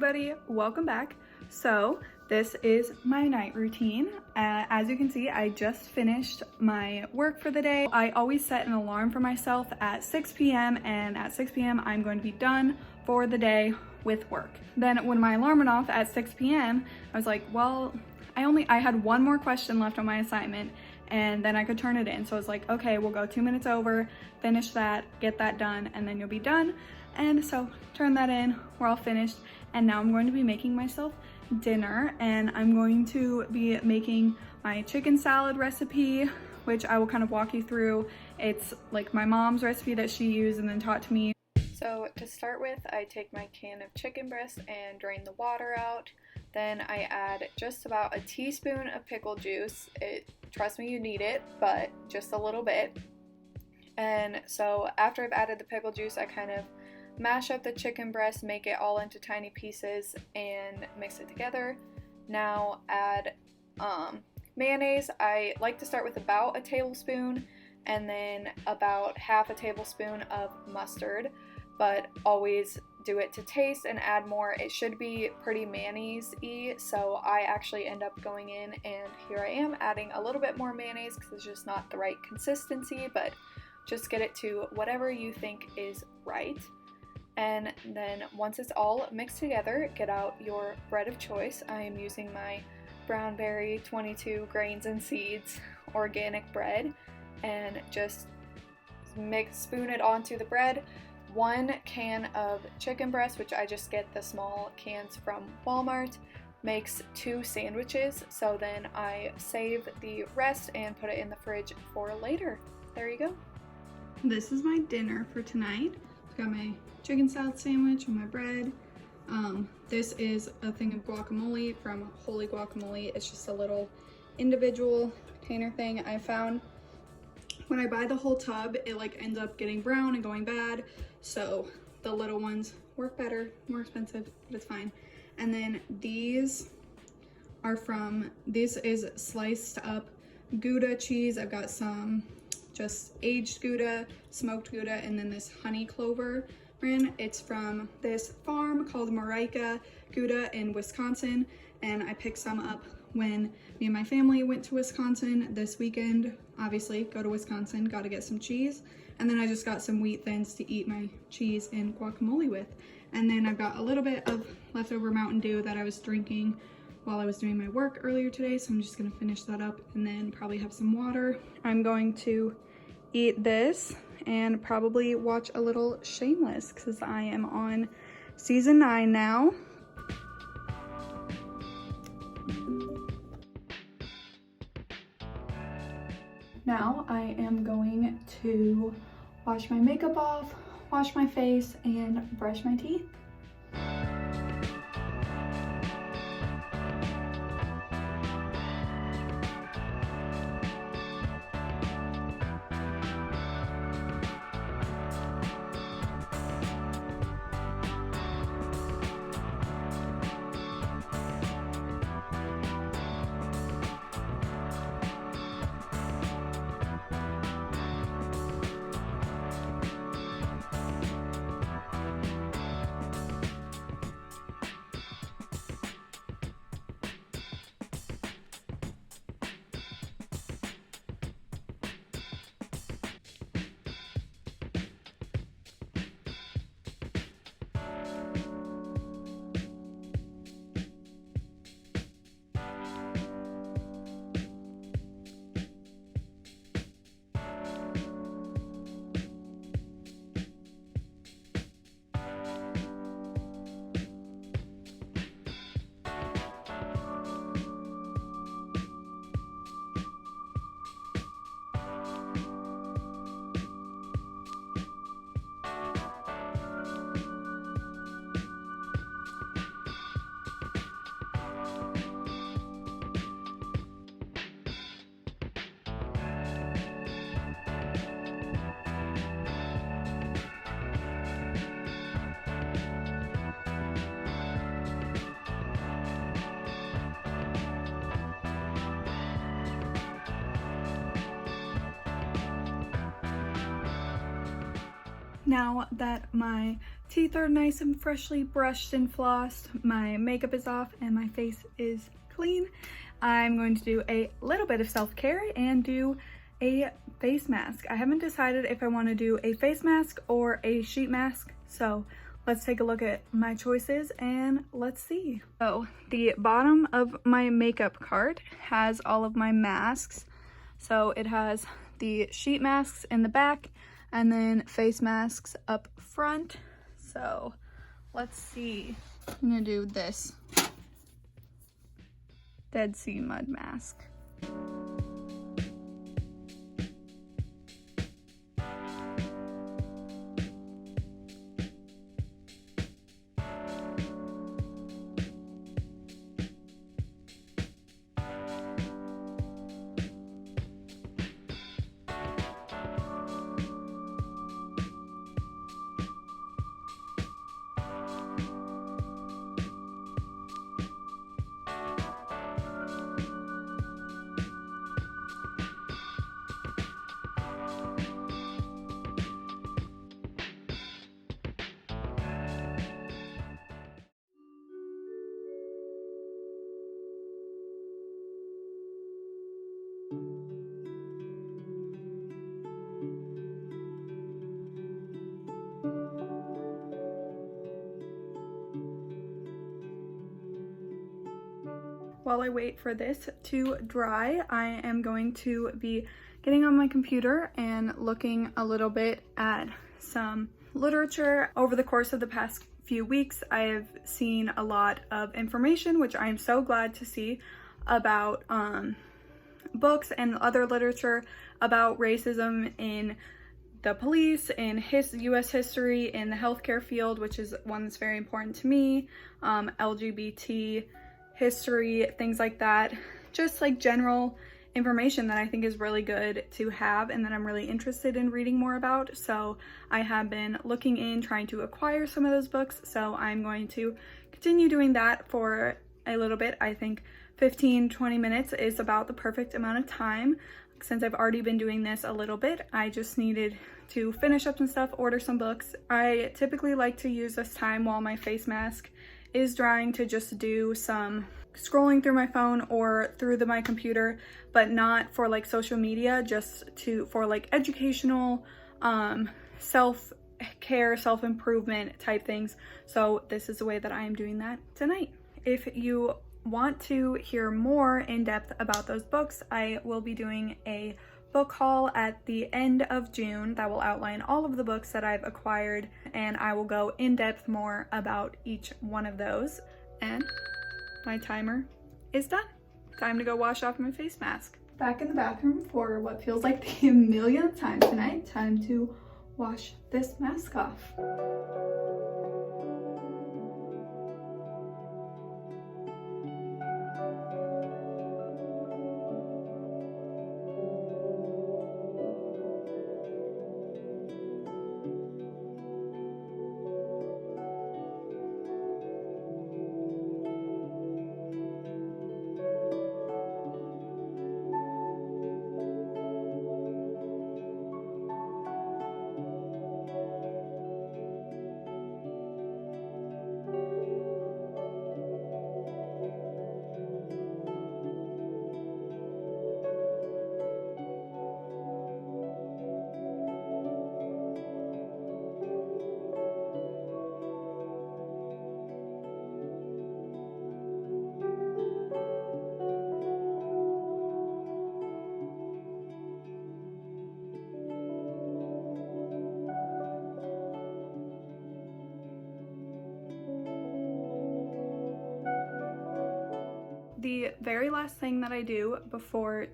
everybody, welcome back. So this is my night routine. As you can see, I just finished my work for the day. I always set an alarm for myself at 6 p.m. and at 6 p.m. I'm going to be done for the day with work. Then when my alarm went off at 6 p.m. I was like, well, I had one more question left on my assignment and then I could turn it in. So I was like, okay, we'll go 2 minutes over, finish that, get that done, and then you'll be done. And so turn that in, we're all finished. And now I'm going to be making myself dinner, and I'm going to be making my chicken salad recipe, which I will kind of walk you through. It's like my mom's recipe that she used and then taught to me. So to start with, I take my can of chicken breast and drain the water out. Then I add just about a teaspoon of pickle juice. Trust me, you need it, but just a little bit. And so after I've added the pickle juice, I kind of mash up the chicken breast, make it all into tiny pieces, and mix it together. Now add mayonnaise. I like to start with about a tablespoon and then about half a tablespoon of mustard, but always do it to taste and add more. It should be pretty mayonnaise-y, so I actually end up going in and here I am adding a little bit more mayonnaise because it's just not the right consistency, but just get it to whatever you think is right. And then once it's all mixed together, get out your bread of choice. I am using my Brownberry 22 grains and seeds organic bread, and just spoon it onto the bread. 1 can of chicken breast, which I just get the small cans from Walmart, makes 2 sandwiches. So then I save the rest and put it in the fridge for later. There you go. This is my dinner for tonight. Got my chicken salad sandwich and my bread. This is a thing of guacamole from Holy Guacamole. It's just a little individual container thing. I found when I buy the whole tub, it like ends up getting brown and going bad. So the little ones work better, more expensive, but it's fine. And then this is sliced up Gouda cheese. I've got some just aged Gouda, smoked Gouda, and then this honey clover brand. It's from this farm called Marika Gouda in Wisconsin, and I picked some up when me and my family went to Wisconsin this weekend. Obviously, go to Wisconsin, gotta get some cheese. And then I just got some wheat thins to eat my cheese and guacamole with. And then I've got a little bit of leftover Mountain Dew that I was drinking while I was doing my work earlier today, so I'm just gonna finish that up and then probably have some water. I'm going to eat this and probably watch a little Shameless because I am on season 9 now. Now I am going to wash my makeup off, wash my face, and brush my teeth. Now that my teeth are nice and freshly brushed and flossed, my makeup is off, and my face is clean. I'm going to do a little bit of self-care and do a face mask. I haven't decided if I want to do a face mask or a sheet mask, so let's take a look at my choices and let's see. So the bottom of my makeup cart has all of my masks. So it has the sheet masks in the back and then face masks up front. So let's see. I'm gonna do this Dead Sea mud mask. While I wait for this to dry, I am going to be getting on my computer and looking a little bit at some literature. Over the course of the past few weeks, I have seen a lot of information, which I am so glad to see, about books and other literature about racism in the police, in US history, in the healthcare field, which is one that's very important to me, LGBT history, things like that. Just like general information that I think is really good to have and that I'm really interested in reading more about. So I have been looking in, trying to acquire some of those books. So I'm going to continue doing that for a little bit. I think 15-20 minutes is about the perfect amount of time. Since I've already been doing this a little bit, I just needed to finish up some stuff, order some books. I typically like to use this time while my face mask is drying to just do some scrolling through my phone or through my computer, but not for like social media, just for like educational, self-care, self-improvement type things. So this is the way that I am doing that tonight. If you want to hear more in depth about those books, I will be doing a book haul at the end of June that will outline all of the books that I've acquired, and I will go in depth more about each one of those. And my timer is done. Time to go wash off my face mask. Back in the bathroom for what feels like the millionth time tonight. Time to wash this mask off. The very last thing that I do before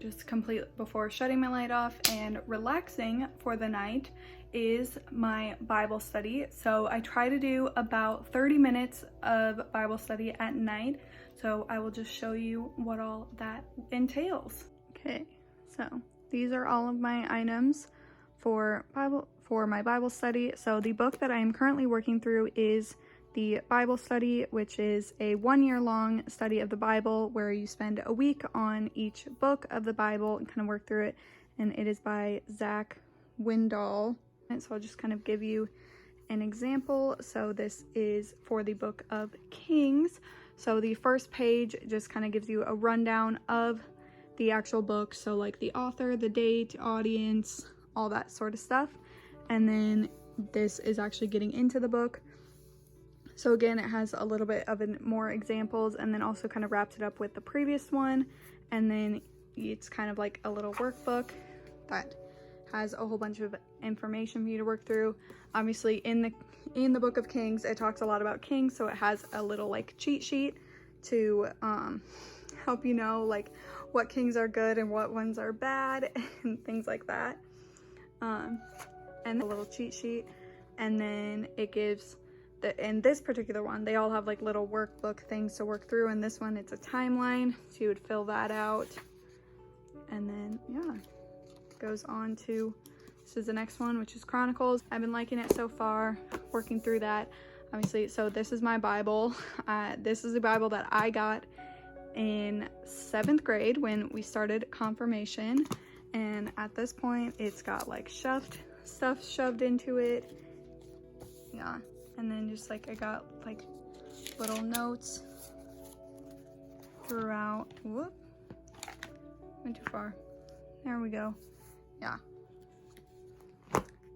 shutting my light off and relaxing for the night is my Bible study. So I try to do about 30 minutes of Bible study at night. So I will just show you what all that entails. Okay, so these are all of my items for my Bible study. So the book that I am currently working through is the Bible study, which is a 1-year-long study of the Bible where you spend a week on each book of the Bible and kind of work through it. And it is by Zach Windall. And so I'll just kind of give you an example. So this is for the Book of Kings. So the first page just kind of gives you a rundown of the actual book. So like the author, the date, audience, all that sort of stuff. And then this is actually getting into the book. So again, it has a little bit of more examples, and then also kind of wraps it up with the previous one. And then it's kind of like a little workbook that has a whole bunch of information for you to work through. Obviously in the Book of Kings, it talks a lot about kings, so it has a little like cheat sheet to help you know like what kings are good and what ones are bad and things like that. And a little cheat sheet, and then it gives in this particular one, they all have like little workbook things to work through. And this one, it's a timeline, so you would fill that out. And then yeah, goes on to, this is the next one, which is Chronicles. I've been liking it so far, working through that. Obviously, so this is my Bible. This is the Bible that I got in 7th grade when we started confirmation. And at this point, it's got like stuff shoved into it. Yeah. And then just like I got like little notes throughout. Whoop, went too far. There we go. Yeah.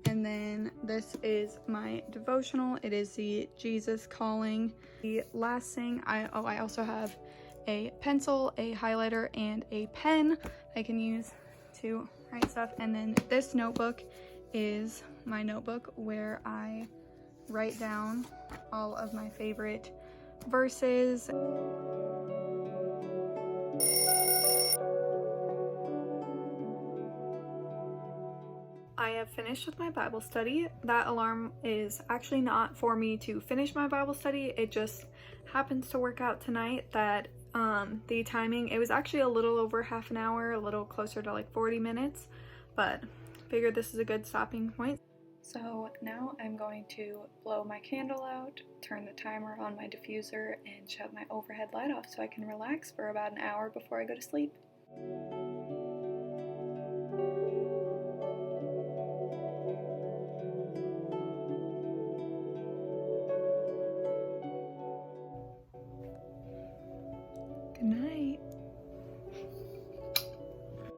And then this is my devotional. It is the Jesus Calling. The last thing, I also have a pencil, a highlighter, and a pen I can use to write stuff. And then this notebook is my notebook where I write down all of my favorite verses. I have finished with my Bible study. That alarm is actually not for me to finish my Bible study. It just happens to work out tonight that the timing, it was actually a little over half an hour, a little closer to like 40 minutes, but figured this is a good stopping point. So now I'm going to blow my candle out, turn the timer on my diffuser, and shut my overhead light off so I can relax for about an hour before I go to sleep. Good night.